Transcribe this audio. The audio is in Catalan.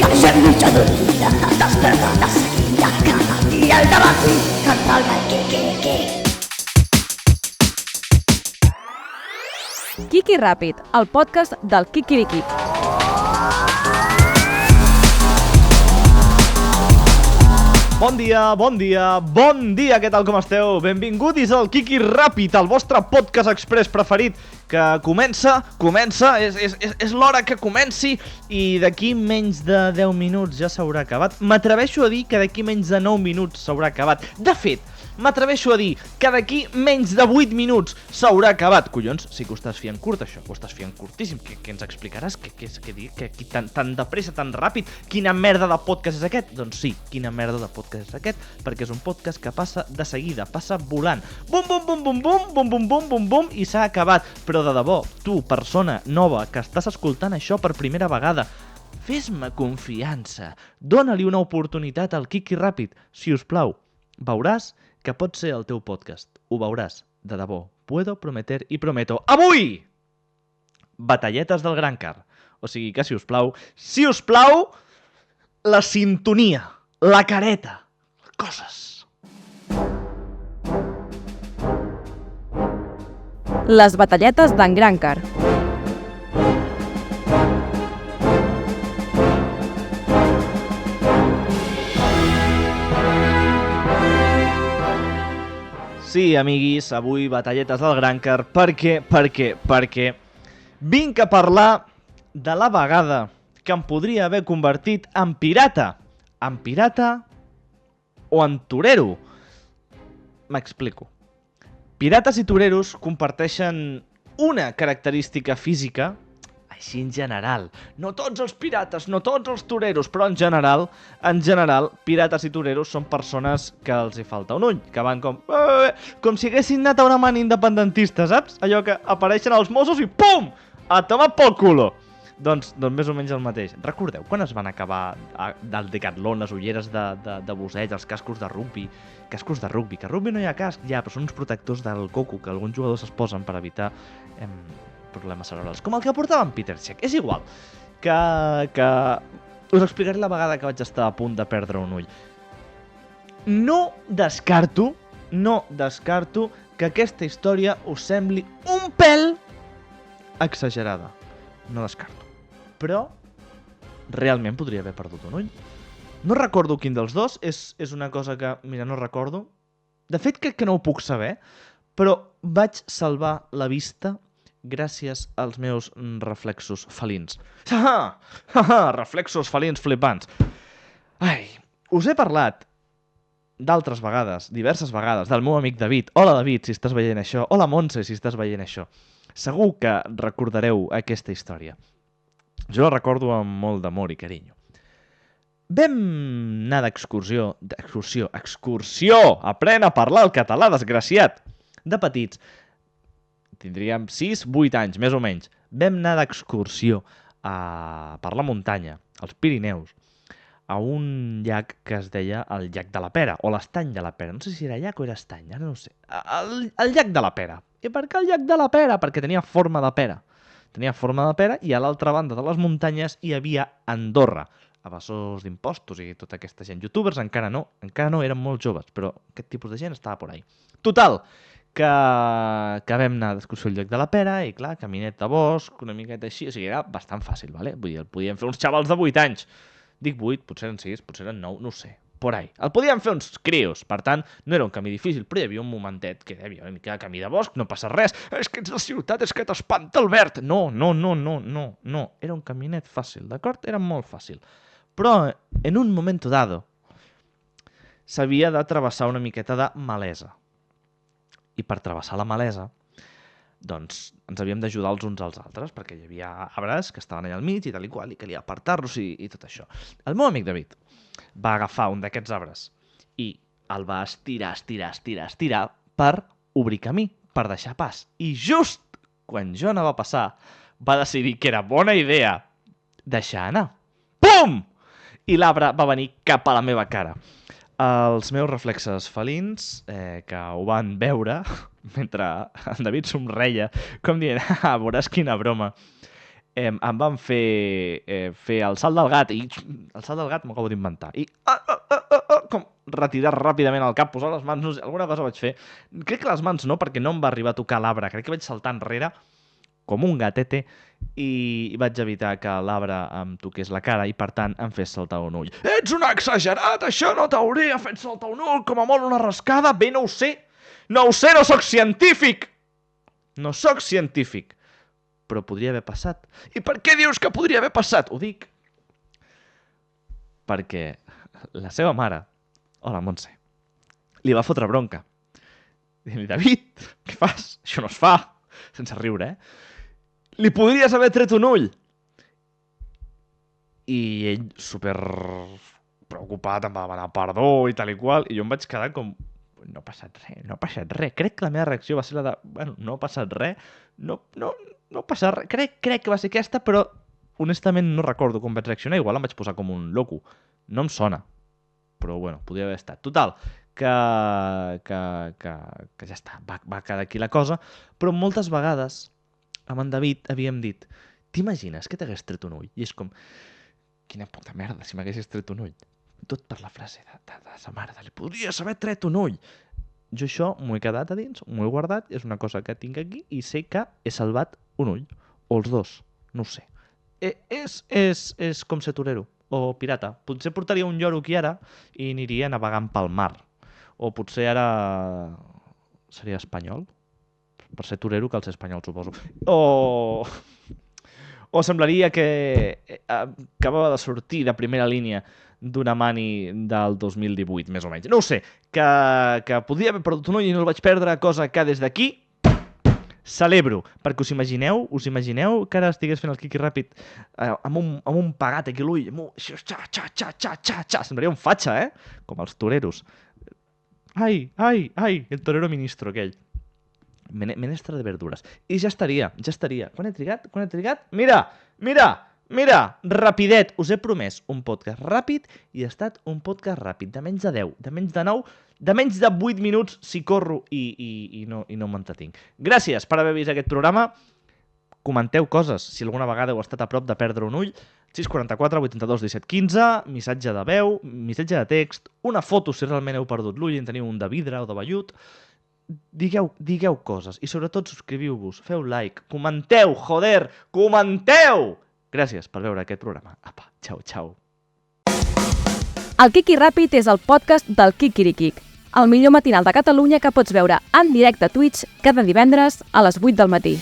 deixem mitja dormida, desperta de seguida, cada dia al dematí, canta el gall, qui. Kiki Ràpid, el podcast del Kikiriki. Bon dia, què tal, com esteu? Benvinguts al Kiki Ràpid, el vostre podcast express preferit, que comença, és l'hora que comenci i d'aquí menys de 10 minuts ja s'haurà acabat. M'atreveixo a dir que d'aquí menys de 9 minuts s'haurà acabat. De fet, m'atreveixo a dir que d'aquí menys de 8 minuts s'haurà acabat. Collons, sí que ho estàs fiant curt, això. Ho estàs fiant curtíssim. Què ens explicaràs? Què tan de pressa, tan ràpid? Quina merda de podcast és aquest? Doncs sí, quina merda de podcast és aquest, perquè és un podcast que passa de seguida, passa volant. Bum, i s'ha acabat. Però de debò, tu, persona nova, que estàs escoltant això per primera vegada, fes-me confiança. Dóna-li una oportunitat al Kiki Ràpid, si us plau. Veuràs que pot ser el teu podcast. Ho veuràs, de debò. Puedo prometer y prometo. Avui! Batalletes del Gran Car. O sigui que, si us plau, la sintonia, la careta, coses. Les batalletes d'en Gran Car. Sí, amiguis, avui batalletes del Gran Car. Perquè vinc a parlar de la vegada que em podria haver convertit en pirata. En pirata o en torero. M'explico. Pirates i toreros comparteixen una característica física, així en general. No tots els pirates, no tots els toreros, però en general, pirates i toreros són persones que els hi falta un ull, que van com si haguessin anat a una man independentista, saps? Allò que apareixen els Mossos i pum! A tomar pel culo! Doncs més o menys el mateix. Recordeu quan es van acabar del Decathlon, les ulleres de busseig, els cascos de rugby? Cascos de rugby, que a rugby no hi ha casc, ja, però són uns protectors del coco que alguns jugadors es posen per evitar problemes cerebrals, com el que portava en Peter Cech. És igual, que us explicaré la vegada que vaig estar a punt de perdre un ull. No descarto que aquesta història us sembli un pèl exagerada. No descarto. Però realment podria haver perdut un ull. No recordo quin dels dos, és una cosa que, mira, no recordo. De fet, crec que no ho puc saber, però vaig salvar la vista gràcies als meus reflexos felins. Reflexos felins flipants. Ai, us he parlat d'altres vegades, diverses vegades, del meu amic David. Hola, David, si estàs veient això. Hola, Montse, si estàs veient això. Segur que recordareu aquesta història. Jo la recordo amb molt d'amor i carinyo. Vam anar d'excursió, aprèn a parlar el català, desgraciat. De petits, tindríem 6-8 anys, més o menys. Vam anar d'excursió per la muntanya, als Pirineus, a un llac que es deia el llac de la Pera, o l'estany de la Pera. No sé si era llac o era estany, ara no ho sé. El llac de la Pera. I per què el llac de la Pera? Perquè tenia forma de pera. Tenia forma de pera i a l'altra banda de les muntanyes hi havia Andorra. Evasors d'impostos i tota aquesta gent. Youtubers encara no, eren molt joves, però aquest tipus de gent estava por ahí. Total, que vam anar d'excursió al llac de la Pera i clar, caminet de bosc, una miqueta així, o sigui, era bastant fàcil, vale? Vull dir, el podien fer uns xavals de 8 anys. Dic 8, potser eren 6, potser eren 9, no ho sé. Por ahí. El podien fer uns crios, per tant, no era un camí difícil, però hi havia un momentet que hi havia una mica de camí de bosc, no passa res, és que ets a la ciutat, és que t'espanta el verd. No, era un caminet fàcil, d'acord? Era molt fàcil. Però, en un moment dado, s'havia de travessar una miqueta de malesa. I per travessar la malesa, doncs ens havíem d'ajudar els uns als altres, perquè hi havia arbres que estaven allà al mig i tal i qual, i calia apartar-los i tot això. El meu amic David va agafar un d'aquests arbres i el va estirar per obrir camí, per deixar pas. I just quan jo anava a passar, va decidir que era bona idea deixar anar. Pum! I l'arbre va venir cap a la meva cara. Els meus reflexes felins, que ho van veure, mentre en David somreia, com dient, veuràs quina broma, em van fer el salt del gat, i el salt del gat m'ho acabo d'inventar, i com retirar ràpidament el cap, posar les mans, no sé, alguna cosa vaig fer. Crec que les mans no, perquè no em va arribar a tocar l'arbre, crec que vaig saltar enrere, com un gatete, i vaig evitar que l'arbre em toqués la cara i, per tant, em fes saltar un ull. Ets un exagerat! Això no t'hauria fet saltar un ull! Com a molt una rascada! Bé, no ho sé! No ho sé! No sóc científic! No sóc científic! Però podria haver passat. I per què dius que podria haver passat? Ho dic perquè la seva mare, hola, Montse, li va fotre bronca. Diu, David, què fas? Això no es fa. Sense riure, Li podries haver tret un ull. I ell, super preocupat, em va demanar perdó i tal i qual, i jo em vaig quedar com, no ha passat res, no ha passat res. Crec que la meva reacció va ser la de, bueno, no ha passat res, no ha passat res. Crec que va ser aquesta, però honestament no recordo com vaig reaccionar. Igual em vaig posar com un loco. No em sona. Però bueno, podria haver estat. Total, que ja està, va quedar aquí la cosa. Però moltes vegades amb en David havíem dit, t'imagines que t'hagués tret un ull? I és com, quina puta merda si m'haguessis tret un ull. Tot per la frase de sa mare, li podries haver tret un ull. Jo això m'ho he quedat a dins, m'ho he guardat, és una cosa que tinc aquí i sé que he salvat un ull. O els dos, no ho sé. És com ser torero o pirata. Potser portaria un lloro aquí ara i aniria navegant pel mar. O potser ara seria espanyol. Per ser torero cal ser espanyol, suposo. O semblaria que acabava de sortir de primera línia d'una mani del 2018, més o menys. No ho sé, que podria haver perdut un ull i no el vaig perdre, cosa que des d'aquí celebro, perquè us imagineu que ara estigués fent el quiqui ràpid amb un pegat aquí a l'ull, semblaria un fatxa, com els toreros. Ai, el torero ministro aquell. Menestra de verdures. I ja estaria. Quan he trigat? Mira, rapidet. Us he promès un podcast ràpid i ha estat un podcast ràpid, de menys de 10, de menys de 9, de menys de 8 minuts si corro i no m'entretinc. Gràcies per haver vist aquest programa. Comenteu coses, si alguna vegada heu estat a prop de perdre un ull. 644 82 17 15, missatge de veu, missatge de text, una foto si realment heu perdut l'ull i en teniu un de vidre o de vellut. Digueu coses i sobretot subscriviu-vos, feu like, comenteu, joder, comenteu! Gràcies per veure aquest programa. Apa, xau. El Quiqui Ràpid és el podcast del Quiquiriquic, el millor matinal de Catalunya que pots veure en directe a Twitch cada divendres a les 8 del matí.